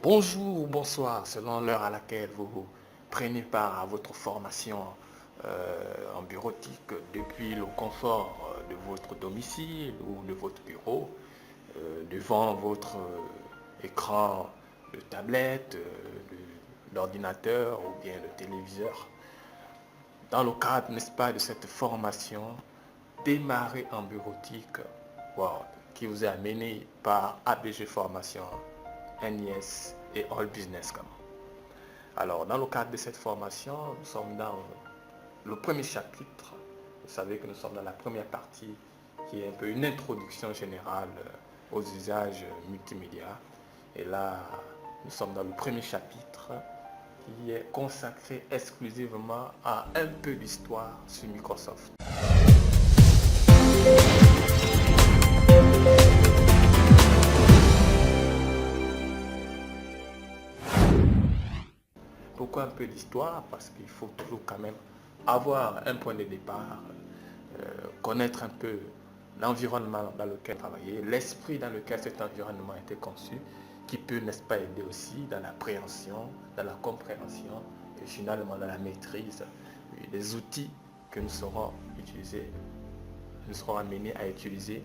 bonjour ou bonsoir selon l'heure à laquelle vous prenez part à votre formation en bureautique depuis le confort de votre domicile ou de votre bureau, devant votre écran de tablette, d'ordinateur ou bien de téléviseur. Dans le cadre, n'est-ce pas, de cette formation, démarrer en bureautique World, qui vous est amené par ABG Formation, NIS et All Business Common. Alors, dans le cadre de cette formation, nous sommes dans le premier chapitre. Vous savez que nous sommes dans la première partie qui est un peu une introduction générale aux usages multimédia. Et là, nous sommes dans le premier chapitre qui est consacré exclusivement à un peu d'histoire sur Microsoft. Pourquoi un peu d'histoire? Parce qu'il faut toujours quand même avoir un point de départ, connaître un peu l'environnement dans lequel travailler, l'esprit dans lequel cet environnement a été conçu, qui peut, n'est-ce pas, aider aussi dans la préhension, dans la compréhension et finalement dans la maîtrise des outils que nous serons utilisés, nous serons amenés à utiliser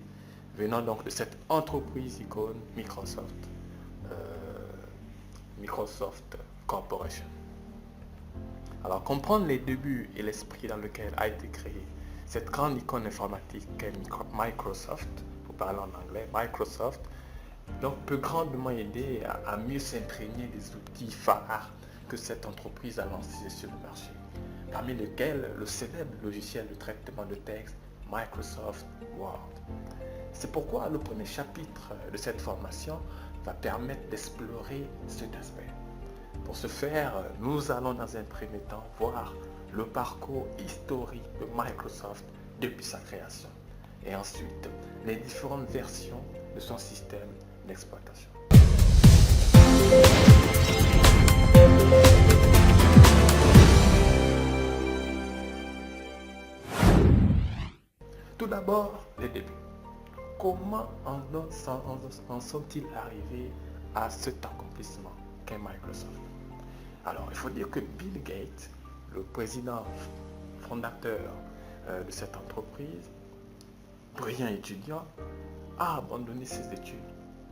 venant donc de cette entreprise icône Microsoft Corporation. Alors, comprendre les débuts et l'esprit dans lequel a été créée cette grande icône informatique qu'est Microsoft, pour parler en anglais, Microsoft, donc peut grandement aider à mieux s'imprégner des outils phares que cette entreprise a lancés sur le marché, parmi lesquels le célèbre logiciel de traitement de texte Microsoft Word. C'est pourquoi le premier chapitre de cette formation va permettre d'explorer cet aspect. Pour ce faire, nous allons dans un premier temps voir le parcours historique de Microsoft depuis sa création et ensuite les différentes versions de son système d'exploitation. Tout d'abord, les débuts. Comment en sont-ils arrivés à cet accomplissement qu'est Microsoft? Alors, il faut dire que Bill Gates, le président fondateur de cette entreprise, brillant étudiant, a abandonné ses études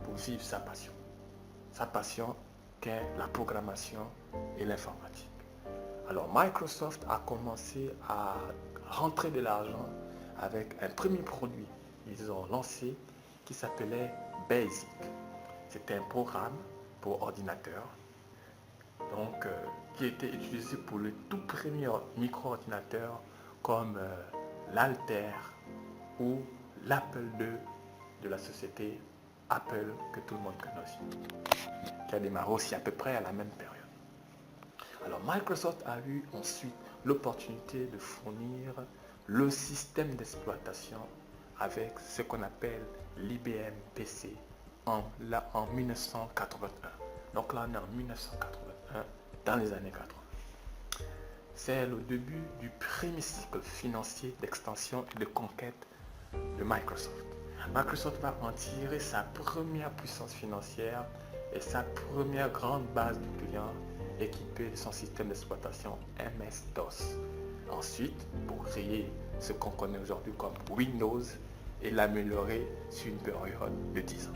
pour vivre sa passion. Sa passion qu'est la programmation et l'informatique. Alors, Microsoft a commencé à rentrer de l'argent avec un premier produit qu'ils ont lancé qui s'appelait Basic. C'était un programme pour ordinateur donc, qui était utilisé pour le tout premier micro-ordinateur comme l'Alter ou l'Apple II de la société Apple que tout le monde connaît aussi, qui a démarré aussi à peu près à la même période. Alors Microsoft a eu ensuite l'opportunité de fournir le système d'exploitation avec ce qu'on appelle l'IBM PC en 1981. Donc là on est en 1981 dans les années 80. C'est le début du premier cycle financier d'extension et de conquête de Microsoft. Microsoft va en tirer sa première puissance financière et sa première grande base de clients équipée de son système d'exploitation MS-DOS. Ensuite, pour créer ce qu'on connaît aujourd'hui comme Windows et l'améliorer sur une période de 10 ans.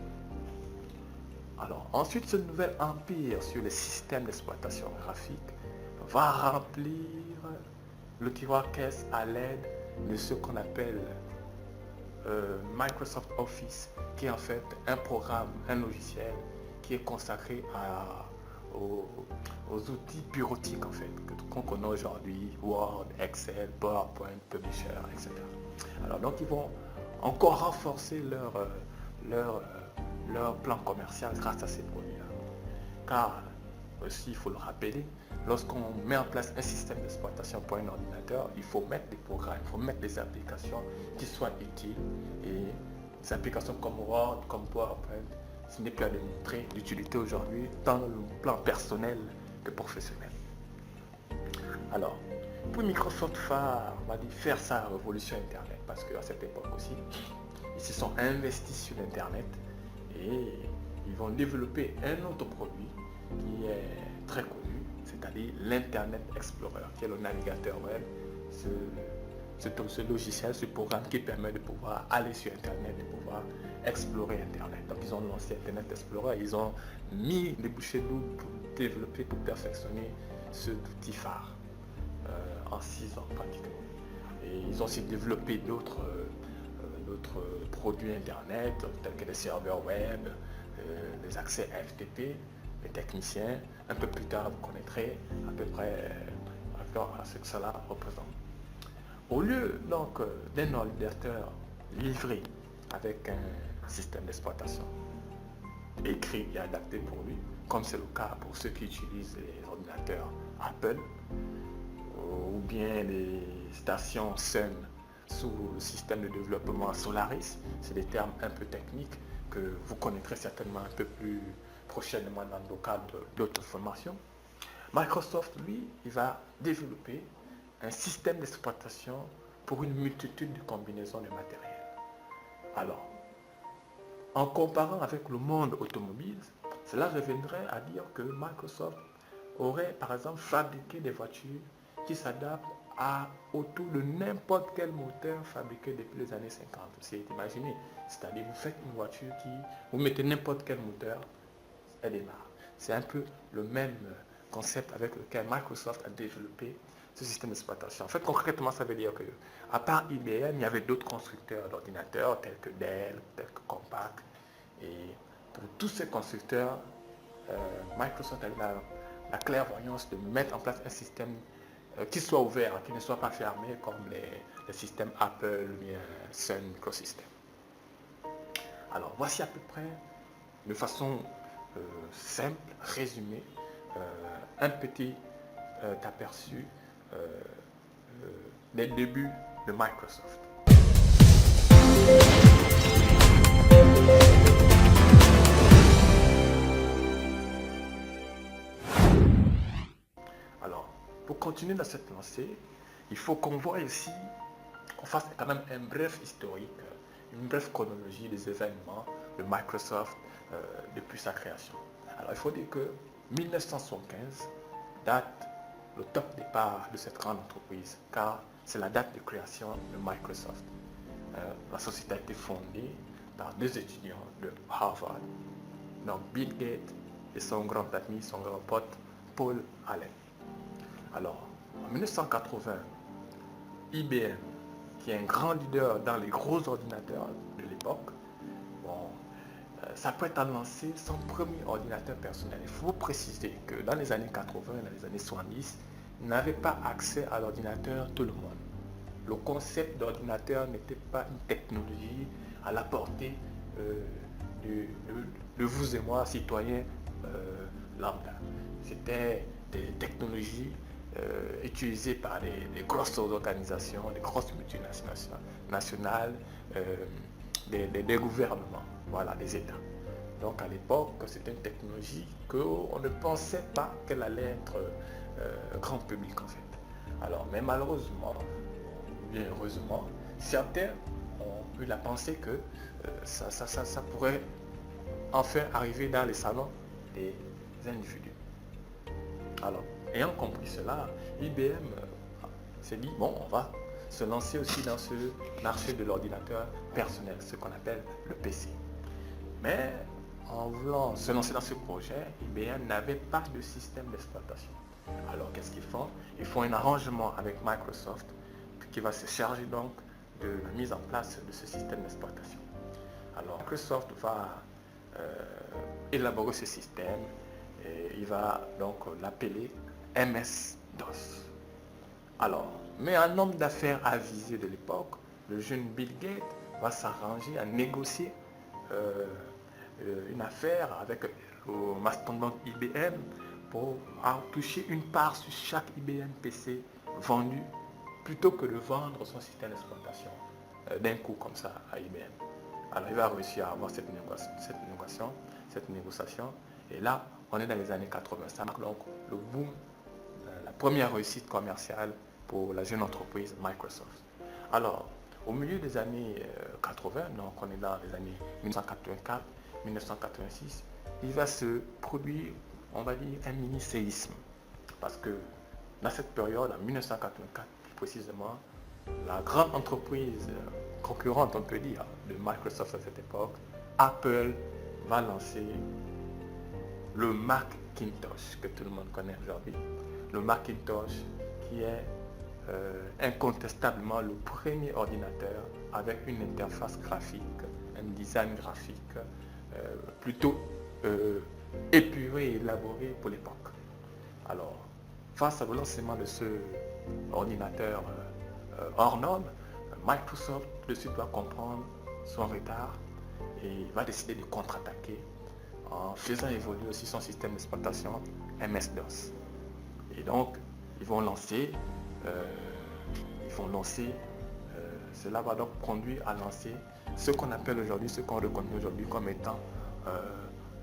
Alors, ensuite, ce nouvel empire sur les systèmes d'exploitation graphique va remplir le tiroir caisse à l'aide de ce qu'on appelle Microsoft Office, qui est en fait un programme, un logiciel qui est consacré aux outils bureautiques en fait, qu'on connaît aujourd'hui, Word, Excel, PowerPoint, Publisher, etc. Alors donc ils vont encore renforcer leur plan commercial grâce à ces produits-là. Car aussi, il faut le rappeler, lorsqu'on met en place un système d'exploitation pour un ordinateur, il faut mettre des programmes, il faut mettre des applications qui soient utiles. Et des applications comme Word, comme PowerPoint, ce n'est plus à démontrer d'utilité aujourd'hui, tant le plan personnel que professionnel. Alors, pour Microsoft faire sa révolution Internet, parce qu'à cette époque aussi, ils se sont investis sur l'Internet et ils vont développer un autre produit est très connu, c'est-à-dire l'Internet Explorer, qui est le navigateur web, ce logiciel, ce programme qui permet de pouvoir aller sur Internet, de pouvoir explorer Internet. Donc ils ont lancé Internet Explorer, ils ont mis des bouchées doubles pour développer, pour perfectionner ce outil phare en 6 ans pratiquement. Et ils ont aussi développé d'autres produits Internet, tels que les serveurs web, les accès FTP. Les techniciens, un peu plus tard, vous connaîtrez à peu près à ce que cela représente. Au lieu donc d'un ordinateur livré avec un système d'exploitation écrit et adapté pour lui, comme c'est le cas pour ceux qui utilisent les ordinateurs Apple ou bien les stations Sun sous le système de développement Solaris, c'est des termes un peu techniques que vous connaîtrez certainement un peu plus prochainement dans le cadre d'autres formations. Microsoft, lui, il va développer un système d'exploitation pour une multitude de combinaisons de matériel. Alors, en comparant avec le monde automobile, cela reviendrait à dire que Microsoft aurait par exemple fabriqué des voitures qui s'adaptent à autour de n'importe quel moteur fabriqué depuis les années 50. C'est imaginé. C'est-à-dire vous faites une voiture vous mettez n'importe quel moteur, elle démarre. C'est un peu le même concept avec lequel Microsoft a développé ce système d'exploitation. En fait, concrètement, ça veut dire que, à part IBM, il y avait d'autres constructeurs d'ordinateurs tels que Dell, tels que Compaq. Et pour tous ces constructeurs, Microsoft a eu la clairvoyance de mettre en place un système qui soit ouvert, qui ne soit pas fermé comme les systèmes Apple ou bien Sun Microsystem. Alors, voici à peu près, de façon simple, résumée, un petit aperçu des débuts de Microsoft. Alors, pour continuer dans cette lancée, il faut qu'on voit ici, qu'on fasse quand même un bref historique, une brève chronologie des événements de Microsoft depuis sa création. Alors, il faut dire que 1975 date le top départ de cette grande entreprise, car c'est la date de création de Microsoft. La société a été fondée par 2 étudiants de Harvard, donc Bill Gates et son grand ami, son grand pote, Paul Allen. Alors, en 1980, IBM, qui est un grand leader dans les gros ordinateurs de l'époque, s'apprête à lancer son premier ordinateur personnel. Il faut préciser que dans les années 80, dans les années 70, il n'avait pas accès à l'ordinateur tout le monde. Le concept d'ordinateur n'était pas une technologie à la portée de vous et moi, citoyens lambda. C'était des technologies utilisées par des grosses organisations, des grosses multinationales, des gouvernements, voilà, des États. Donc à l'époque, c'était une technologie qu'on ne pensait pas qu'elle allait être grand public en fait. Alors, mais malheureusement, ou bien heureusement, certains ont eu la pensée que ça pourrait enfin arriver dans les salons des individus. Alors, ayant compris cela, IBM s'est dit, bon, on va se lancer aussi dans ce marché de l'ordinateur personnel, ce qu'on appelle le PC. Mais en voulant se lancer dans ce projet, IBM n'avait pas de système d'exploitation. Alors qu'est-ce qu'ils font? Ils font un arrangement avec Microsoft qui va se charger donc de la mise en place de ce système d'exploitation. Alors Microsoft va élaborer ce système et il va donc l'appeler MS-DOS. Alors, mais un homme d'affaires avisé de l'époque, le jeune Bill Gates, va s'arranger à négocier une affaire avec le mastodonte IBM pour toucher une part sur chaque IBM PC vendu plutôt que de vendre son système d'exploitation d'un coup comme ça à IBM. Alors il va réussir à avoir cette négociation et là on est dans les années 80. Ça marque donc le boom, la première réussite commerciale pour la jeune entreprise Microsoft. Alors au milieu des années 80, donc on est dans les années 1984, 1986, il va se produire, on va dire, un mini séisme. Parce que dans cette période, en 1984 précisément, la grande entreprise concurrente, on peut dire, de Microsoft à cette époque, Apple, va lancer le Macintosh que tout le monde connaît aujourd'hui. Le Macintosh qui est incontestablement le premier ordinateur avec une interface graphique, un design graphique plutôt épuré et élaboré pour l'époque. Alors, face au lancement de ce ordinateur hors norme, Microsoft de suite doit comprendre son retard et va décider de contre-attaquer en faisant évoluer aussi son système d'exploitation MS-DOS. Et donc, ils vont lancer, cela va donc conduire à lancer ce qu'on appelle aujourd'hui, ce qu'on reconnaît aujourd'hui comme étant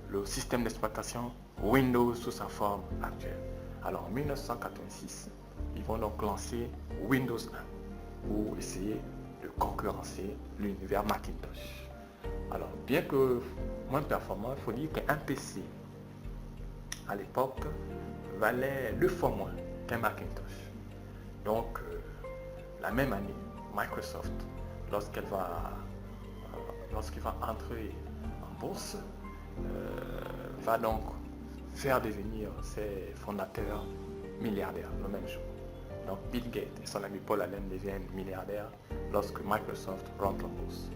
le système d'exploitation Windows sous sa forme actuelle. Alors en 1986, ils vont donc lancer Windows 1 pour essayer de concurrencer l'univers Macintosh. Alors bien que moins performant, il faut dire qu'un PC à l'époque valait 2 fois moins qu'un Macintosh. Donc la même année, Microsoft, lorsqu'il va entrer en bourse, va donc faire devenir ses fondateurs milliardaires le même jour. Donc Bill Gates et son ami Paul Allen deviennent milliardaires lorsque Microsoft rentre en bourse.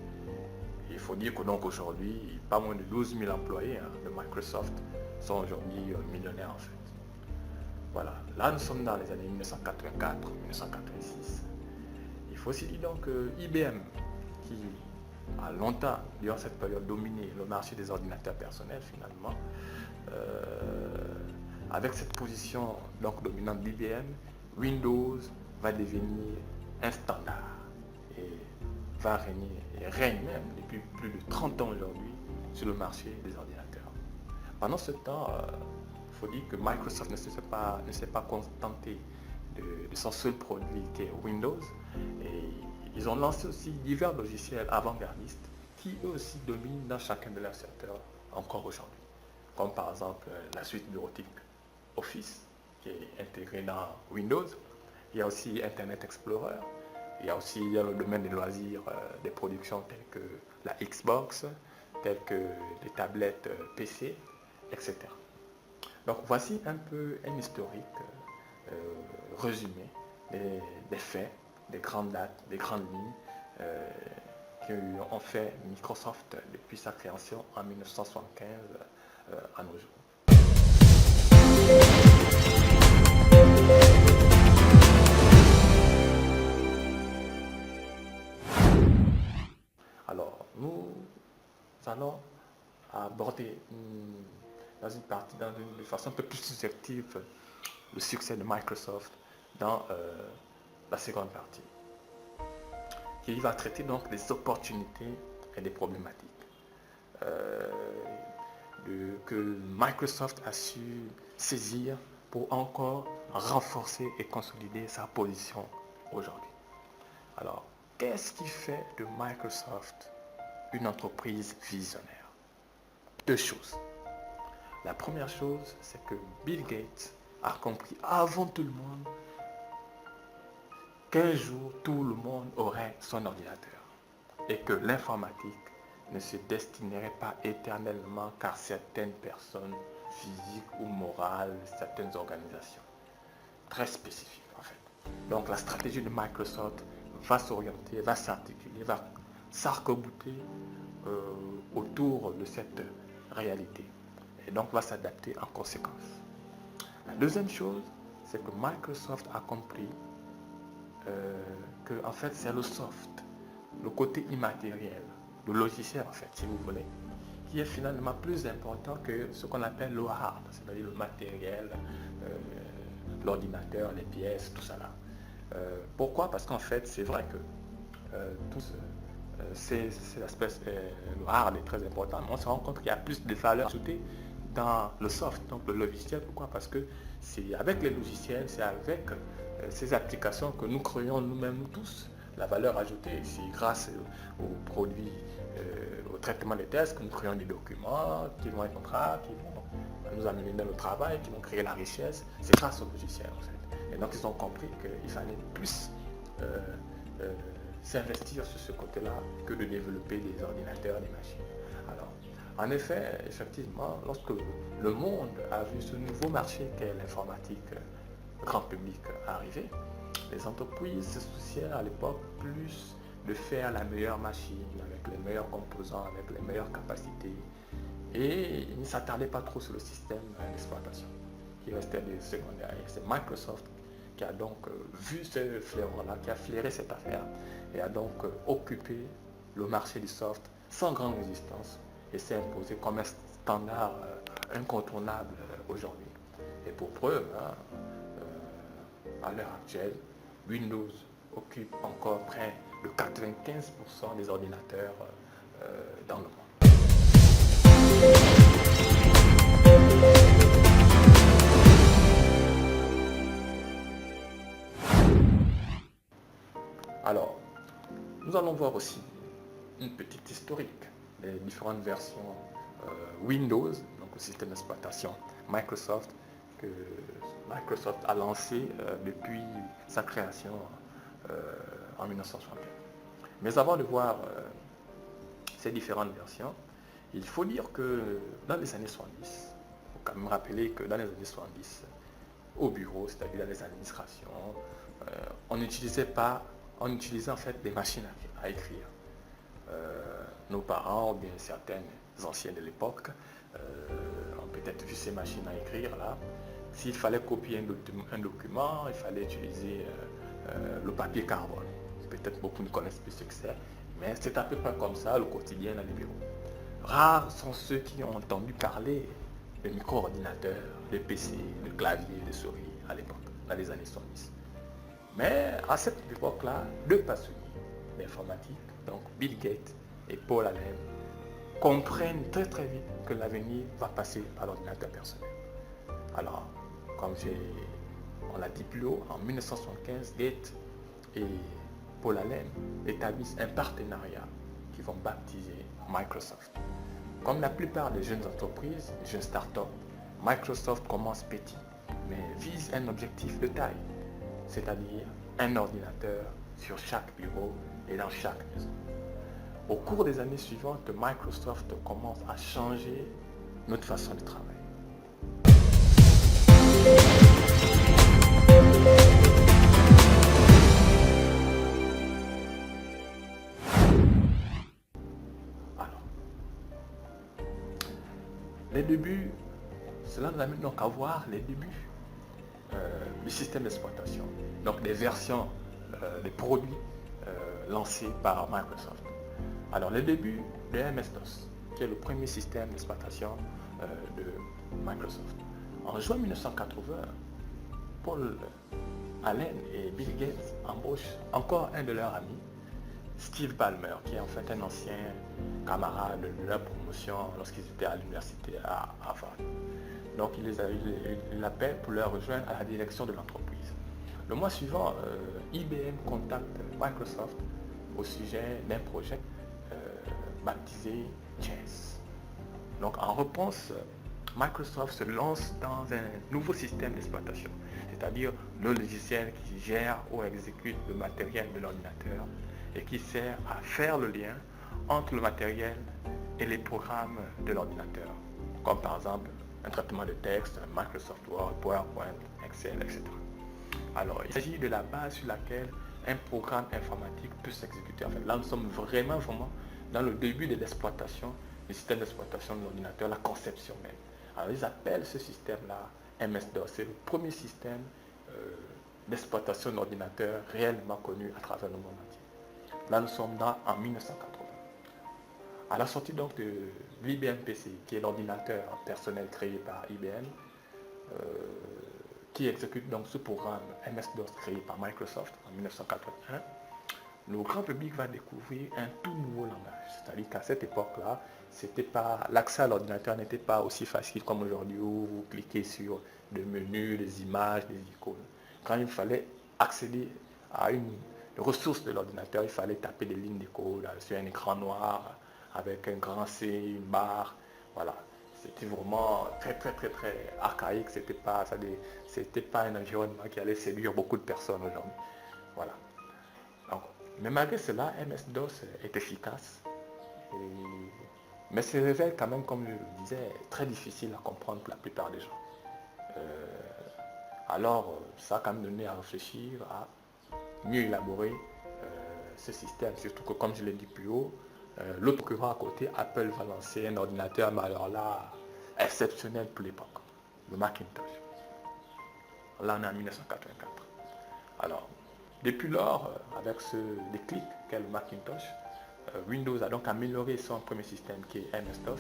Il faut dire que donc aujourd'hui, pas moins de 12 000 employés de Microsoft sont aujourd'hui millionnaires en fait. Voilà, là nous sommes dans les années 1984-1986. Il faut aussi dire donc que IBM, qui a longtemps, durant cette période, dominé le marché des ordinateurs personnels finalement, avec cette position donc dominante d'IBM, Windows va devenir un standard et va régner, et règne même depuis plus de 30 ans aujourd'hui sur le marché des ordinateurs. Pendant ce temps, il faut dire que Microsoft ne s'est pas contenté de son seul produit qui est Windows, et ils ont lancé aussi divers logiciels avant-gardistes qui eux aussi dominent dans chacun de leurs secteurs encore aujourd'hui. Comme par exemple la suite bureautique Office qui est intégrée dans Windows. Il y a aussi Internet Explorer. Il y a aussi dans le domaine des loisirs des productions telles que la Xbox, telles que les tablettes PC, etc. Donc voici un peu un historique résumé des faits, des grandes dates, des grandes lignes qui ont fait Microsoft depuis sa création en 1975 à nos jours. Alors, nous allons aborder de façon un peu plus subjective le succès de Microsoft dans la seconde partie, qui va traiter donc des opportunités et des problématiques que Microsoft a su saisir pour encore renforcer et consolider sa position aujourd'hui. Alors, qu'est-ce qui fait de Microsoft une entreprise visionnaire? 2 choses. La première chose, c'est que Bill Gates a compris avant tout le monde qu'un jour, tout le monde aurait son ordinateur et que l'informatique ne se destinerait pas éternellement qu'à certaines personnes physiques ou morales, certaines organisations. Très spécifiques en fait. Donc la stratégie de Microsoft va s'orienter, va s'articuler, va s'arc-bouter autour de cette réalité. Et donc va s'adapter en conséquence. La deuxième chose, c'est que Microsoft a compris que en fait c'est le soft, le côté immatériel, le logiciel en fait si vous voulez, qui est finalement plus important que ce qu'on appelle le hard, c'est-à-dire le matériel, l'ordinateur, les pièces, tout ça là. Pourquoi? Parce qu'en fait c'est vrai que c'est l'aspect, le hard est très important, mais on se rend compte qu'il y a plus de valeur ajoutée dans le soft, donc le logiciel. Pourquoi? Parce que c'est avec les logiciels, c'est avec ces applications que nous créons nous-mêmes, nous tous, la valeur ajoutée. C'est grâce aux produits, au traitement des tests que nous créons des documents qui vont être contrats, qui vont nous amener dans le travail, qui vont créer la richesse, c'est grâce au logiciel en fait. Et donc ils ont compris qu'il fallait plus s'investir sur ce côté-là que de développer des ordinateurs, des machines. Alors, en effet, effectivement, lorsque le monde a vu ce nouveau marché qu'est l'informatique grand public arriver, les entreprises se souciaient à l'époque plus de faire la meilleure machine, avec les meilleurs composants, avec les meilleures capacités. Et ils ne s'attardaient pas trop sur le système d'exploitation, qui restait des secondaires. C'est Microsoft qui a donc vu ce flairon-là, qui a flairé cette affaire, et a donc occupé le marché du soft sans grande résistance, et s'est imposé comme un standard incontournable aujourd'hui. Et pour preuve, à l'heure actuelle, Windows occupe encore près de 95% des ordinateurs dans le monde. Alors, nous allons voir aussi une petite historique des différentes versions Windows, donc le système d'exploitation Microsoft, que Microsoft a lancé depuis sa création en 1961. Mais avant de voir ces différentes versions, il faut dire que dans les années 70, il faut quand même rappeler que dans les années 70, au bureau, c'est-à-dire dans les administrations, on utilisait en fait des machines à écrire. Nos parents, ou bien certaines anciennes de l'époque, ont peut-être vu ces machines à écrire là. S'il fallait copier un document, il fallait utiliser le papier carbone. Peut-être beaucoup ne connaissent plus ce que c'est, mais c'est à peu près comme ça le quotidien dans les bureaux. Rares sont ceux qui ont entendu parler de micro-ordinateurs, de PC, de claviers, de souris à l'époque, dans les années 70. Mais à cette époque-là, deux passionnés d'informatique, donc Bill Gates et Paul Allen, comprennent très très vite que l'avenir va passer par l'ordinateur personnel. Alors, comme on l'a dit plus haut, en 1975, Gates et Paul Allen établissent un partenariat qu'ils vont baptiser Microsoft. Comme la plupart des jeunes entreprises, des jeunes startups, Microsoft commence petit, mais vise un objectif de taille, c'est-à-dire un ordinateur sur chaque bureau et dans chaque maison. Au cours des années suivantes, Microsoft commence à changer notre façon de travailler. Alors, les débuts, cela nous amène donc à voir les débuts du système d'exploitation, donc des versions des produits lancés par Microsoft. Alors, le début de MS-DOS, qui est le premier système d'exploitation de Microsoft. En juin 1980, Paul Allen et Bill Gates embauchent encore un de leurs amis, Steve Ballmer, qui est en fait un ancien camarade de leur promotion lorsqu'ils étaient à l'université à Harvard. Donc il l'appelle pour leur rejoindre à la direction de l'entreprise. Le mois suivant, IBM contacte Microsoft au sujet d'un projet baptisé Chess. Donc en réponse, Microsoft se lance dans un nouveau système d'exploitation, c'est-à-dire le logiciel qui gère ou exécute le matériel de l'ordinateur et qui sert à faire le lien entre le matériel et les programmes de l'ordinateur, comme par exemple un traitement de texte, Microsoft Word, PowerPoint, Excel, etc. Alors, il s'agit de la base sur laquelle un programme informatique peut s'exécuter. En fait, là, nous sommes vraiment dans le début de l'exploitation, du système d'exploitation de l'ordinateur, la conception même. Alors, ils appellent ce système-là MS-DOS. C'est le premier système d'exploitation d'ordinateur réellement connu à travers le monde entier. Là, nous sommes en 1980. À la sortie donc de l'IBM PC, qui est l'ordinateur personnel créé par IBM, qui exécute donc ce programme MS-DOS créé par Microsoft en 1981, le grand public va découvrir un tout nouveau langage. C'est-à-dire qu'à cette époque-là, l'accès à l'ordinateur n'était pas aussi facile comme aujourd'hui où vous cliquez sur des menus, des images, des icônes. Quand il fallait accéder à une ressource de l'ordinateur, il fallait taper des lignes de code sur un écran noir avec un grand C, une barre. Voilà. C'était vraiment très archaïque. C'était pas un environnement qui allait séduire beaucoup de personnes aujourd'hui. Voilà. Donc, mais malgré cela, MS-DOS est efficace. Mais se révèle quand même, comme je le disais, très difficile à comprendre pour la plupart des gens. Alors, ça a quand même donné à réfléchir, à mieux élaborer ce système. Surtout que, comme je l'ai dit plus haut, l'autre concurrent à côté, Apple va lancer un ordinateur, mais alors là, exceptionnel pour l'époque, le Macintosh. Là, on est en 1984. Alors, depuis lors, avec ce déclic qu'est le Macintosh, Windows a donc amélioré son premier système qui est MS-DOS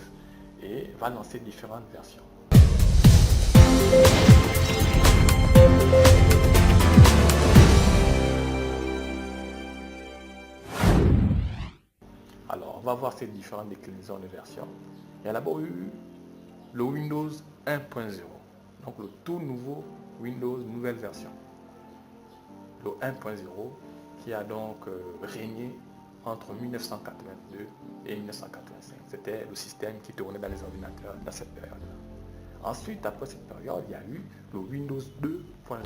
et va lancer différentes versions. Alors, on va voir ces différentes déclinaisons de versions. Il y a d'abord eu le Windows 1.0, donc le tout nouveau Windows, nouvelle version. Le 1.0 qui a donc régné entre 1982 et 1985. C'était le système qui tournait dans les ordinateurs dans cette période. Ensuite, après cette période, il y a eu le Windows 2.0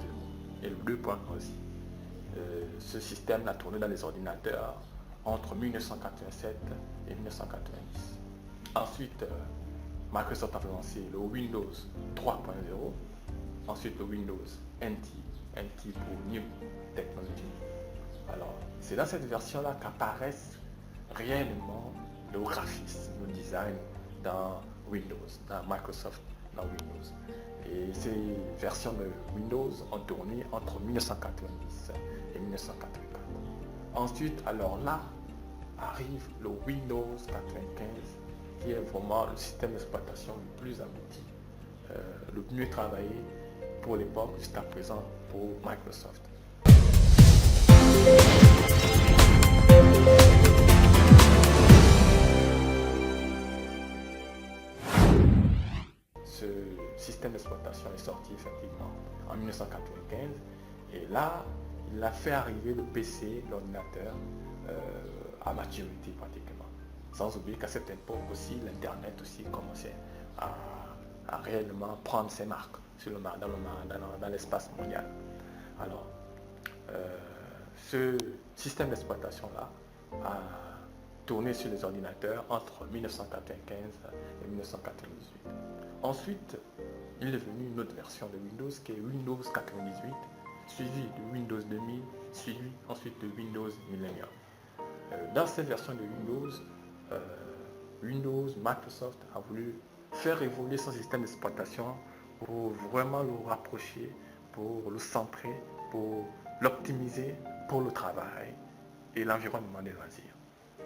et le 2.1 aussi. Ce système a tourné dans les ordinateurs entre 1987 et 1990. Ensuite, Microsoft a lancé le Windows 3.0, ensuite le Windows NT pour New Technology. Alors, c'est dans cette version-là qu'apparaissent réellement le graphisme, le design dans Windows, dans Microsoft, dans Windows. Et ces versions de Windows ont tourné entre 1990 et 1984. Ensuite, alors là, arrive le Windows 95, qui est vraiment le système d'exploitation le plus abouti, le mieux travaillé pour l'époque, jusqu'à présent pour Microsoft. Ce système d'exploitation est sorti effectivement en 1995 et là, il a fait arriver le PC, l'ordinateur, à maturité pratiquement. Sans oublier qu'à cette époque aussi, l'Internet aussi commençait à réellement prendre ses marques sur dans l'espace mondial. Alors, ce système d'exploitation-là a tourné sur les ordinateurs entre 1995 et 1998. Ensuite, il est venu une autre version de Windows qui est Windows 98, suivi de Windows 2000, suivi ensuite de Windows Millennium. Dans cette version de Windows, Microsoft a voulu faire évoluer son système d'exploitation pour vraiment le rapprocher, pour le centrer, pour l'optimiser pour le travail et l'environnement des loisirs.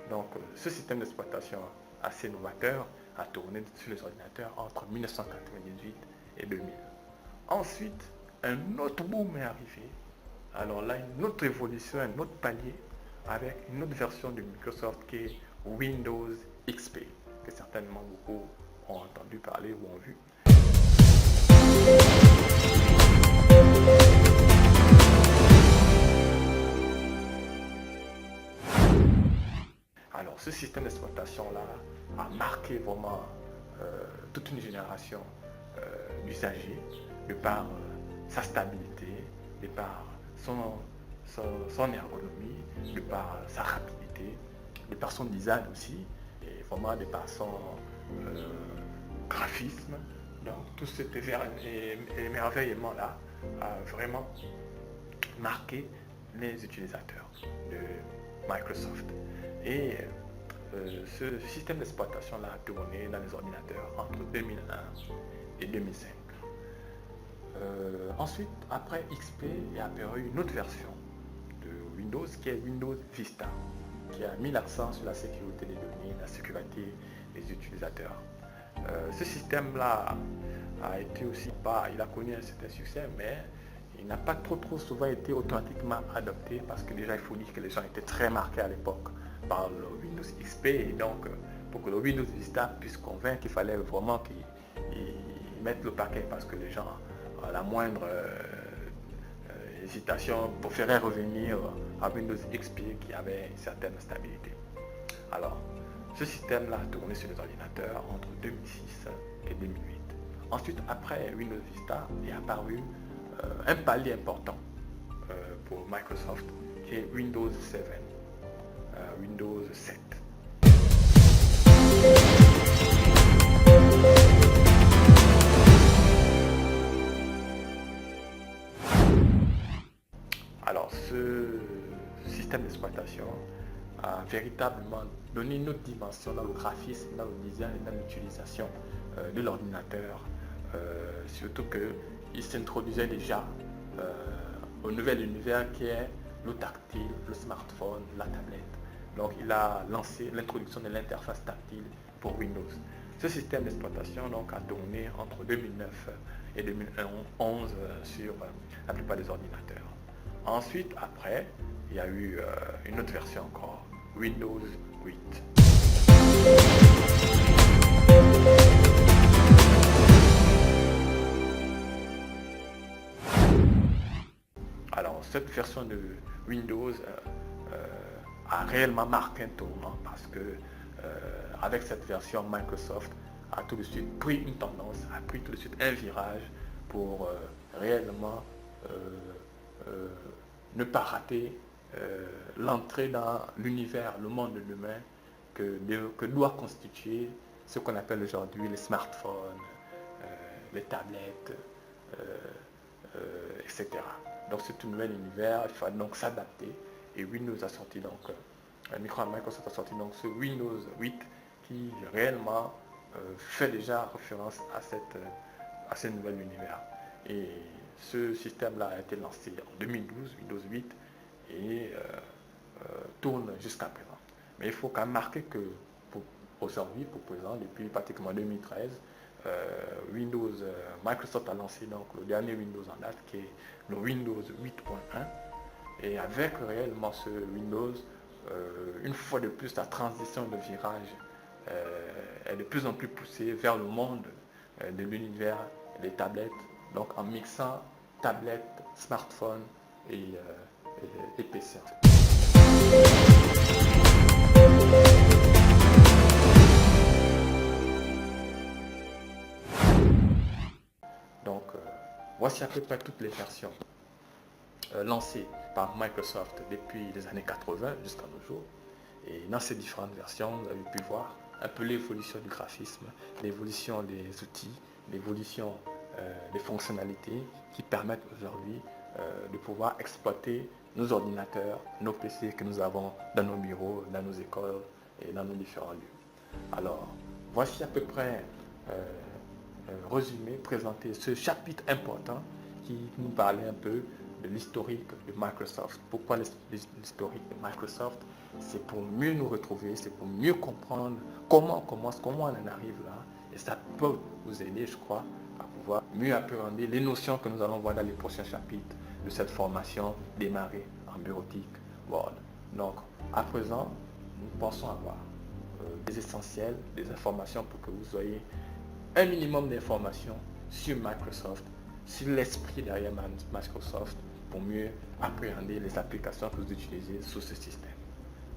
Donc, ce système d'exploitation assez novateur a tourné sur les ordinateurs entre 1998 et 2000. Ensuite, un autre boom est arrivé. Alors là, une autre évolution, un autre palier avec une autre version de Microsoft qui est Windows XP, que certainement beaucoup ont entendu parler ou ont vu. Alors, ce système d'exploitation-là a marqué vraiment toute une génération d'usagers de par sa stabilité, de par son ergonomie, de par sa rapidité, de par son design aussi, et vraiment de par son graphisme. Donc, tout cet émerveillement-là a vraiment marqué les utilisateurs de Microsoft. Et ce système d'exploitation-là a tourné dans les ordinateurs entre 2001 et 2005. Ensuite, après XP, il y a apparu une autre version de Windows qui est Windows Vista, qui a mis l'accent sur la sécurité des données, la sécurité des utilisateurs. Ce système-là a été aussi il a connu un certain succès, mais il n'a pas trop souvent été automatiquement adopté parce que déjà il faut dire que les gens étaient très marqués à l'époque par le Windows XP et donc pour que le Windows Vista puisse convaincre, il fallait vraiment qu'ils mettent le paquet parce que les gens, à la moindre hésitation, préféraient revenir à Windows XP qui avait une certaine stabilité. Alors, ce système-là a tourné sur les ordinateurs entre 2006 et 2008. Ensuite, après Windows Vista, est apparu un palier important pour Microsoft qui est Windows 7. Windows 7. Alors, ce système d'exploitation a véritablement donné une autre dimension dans le graphisme, dans le design et dans l'utilisation de l'ordinateur, surtout qu'il s'introduisait déjà au nouvel univers qui est le tactile, le smartphone, la tablette. Donc il a lancé l'introduction de l'interface tactile pour Windows. Ce système d'exploitation donc a tourné entre 2009 et 2011 sur la plupart des ordinateurs. Ensuite, après, il y a eu une autre version encore, Windows 8. Alors, cette version de Windows a réellement marqué un tournant parce que avec cette version, Microsoft a tout de suite pris une tendance, a pris tout de suite un virage pour réellement ne pas rater l'entrée dans l'univers, le monde de demain que doit constituer ce qu'on appelle aujourd'hui les smartphones, les tablettes, etc. Donc c'est un nouvel univers, il faut donc s'adapter et Windows a sorti donc, Microsoft a sorti donc ce Windows 8 qui réellement fait déjà référence à ce nouvel univers. Et ce système-là a été lancé en 2012, Windows 8, et tourne jusqu'à présent. Mais il faut quand même marquer que aujourd'hui, pour présent, depuis pratiquement 2013, Microsoft a lancé donc le dernier Windows en date qui est le Windows 8.1 et avec réellement ce Windows, une fois de plus la transition de virage est de plus en plus poussée vers le monde de l'univers des tablettes, donc en mixant tablettes, smartphones et PC. Donc, voici à peu près toutes les versions lancées par Microsoft depuis les années 80 jusqu'à nos jours. Et dans ces différentes versions, vous avez pu voir un peu l'évolution du graphisme, l'évolution des outils, l'évolution des fonctionnalités qui permettent aujourd'hui de pouvoir exploiter nos ordinateurs, nos PC que nous avons dans nos bureaux, dans nos écoles et dans nos différents lieux. Alors, voici à peu près résumé, présenter ce chapitre important qui nous parlait un peu de l'historique de Microsoft. Pourquoi l'historique de Microsoft? C'est pour mieux nous retrouver, c'est pour mieux comprendre comment on commence, comment on en arrive là. Et ça peut vous aider, je crois, à pouvoir mieux appréhender les notions que nous allons voir dans les prochains chapitres de cette formation démarrée en bureautique Word. Donc, à présent, nous pensons avoir des essentiels, des informations pour que vous ayez un minimum d'informations sur Microsoft, sur l'esprit derrière Microsoft, pour mieux appréhender les applications que vous utilisez sous ce système.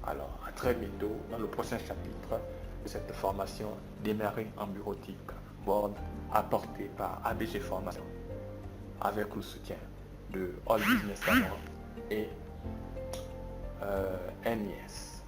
Alors, à très bientôt dans le prochain chapitre de cette formation démarrée en bureautique Word, apportée par ABG Formation, avec le soutien de All Business Salon et NES.